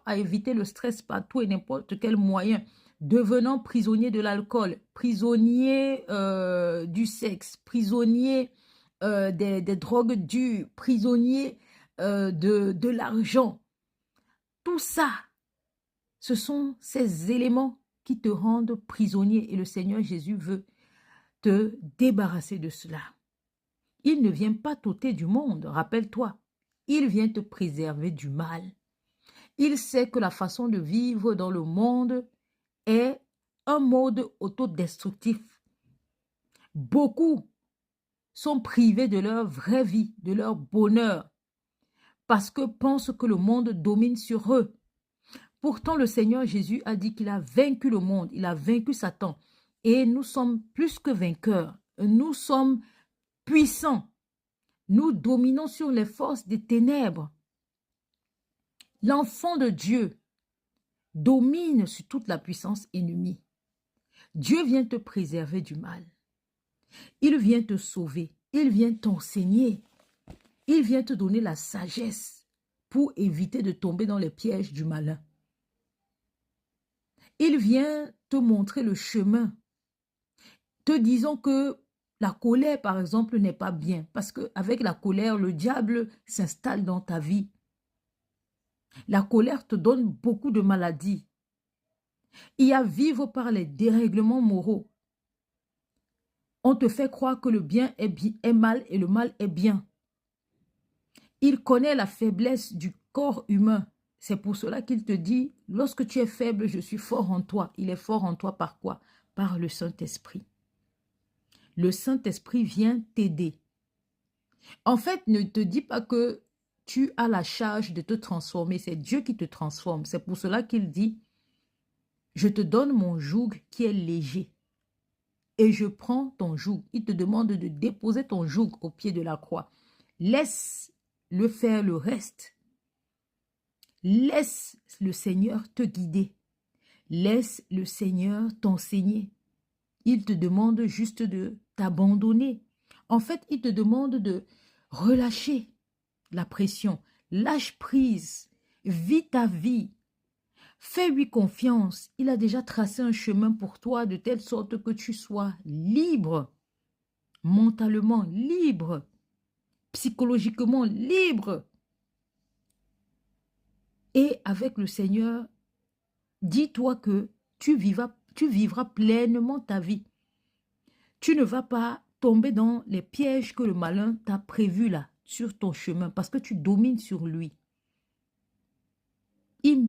à éviter le stress par tout et n'importe quel moyen, devenant prisonnier de l'alcool, prisonnier du sexe, prisonnier des drogues dures, prisonnier de l'argent. Tout ça, ce sont ces éléments qui te rendent prisonnier et le Seigneur Jésus veut te débarrasser de cela. Il ne vient pas t'ôter du monde, rappelle-toi. Il vient te préserver du mal. Il sait que la façon de vivre dans le monde est un mode autodestructif. Beaucoup sont privés de leur vraie vie, de leur bonheur, parce que pensent que le monde domine sur eux. Pourtant, le Seigneur Jésus a dit qu'il a vaincu le monde, il a vaincu Satan. Et nous sommes plus que vainqueurs. Nous sommes puissants. Nous dominons sur les forces des ténèbres. L'enfant de Dieu domine sur toute la puissance ennemie. Dieu vient te préserver du mal. Il vient te sauver. Il vient t'enseigner. Il vient te donner la sagesse pour éviter de tomber dans les pièges du malin. Il vient te montrer le chemin, te disant que la colère, par exemple, n'est pas bien. Parce qu'avec la colère, le diable s'installe dans ta vie. La colère te donne beaucoup de maladies. Il y a vivre par les dérèglements moraux. On te fait croire que le bien est mal et le mal est bien. Il connaît la faiblesse du corps humain. C'est pour cela qu'il te dit, lorsque tu es faible, je suis fort en toi. Il est fort en toi par quoi? Par le Saint-Esprit. Le Saint-Esprit vient t'aider. En fait, ne te dis pas que tu as la charge de te transformer. C'est Dieu qui te transforme. C'est pour cela qu'il dit, je te donne mon joug qui est léger. Et je prends ton joug. Il te demande de déposer ton joug au pied de la croix. Laisse-le faire le reste. Laisse le Seigneur te guider. Laisse le Seigneur t'enseigner. Il te demande juste de t'abandonner. En fait, il te demande de relâcher la pression. Lâche prise. Vis ta vie. Fais-lui confiance. Il a déjà tracé un chemin pour toi de telle sorte que tu sois libre. Mentalement libre. Psychologiquement libre. Et avec le Seigneur, dis-toi que tu vivras pleinement ta vie. Tu ne vas pas tomber dans les pièges que le malin t'a prévus là, sur ton chemin, parce que tu domines sur lui. Il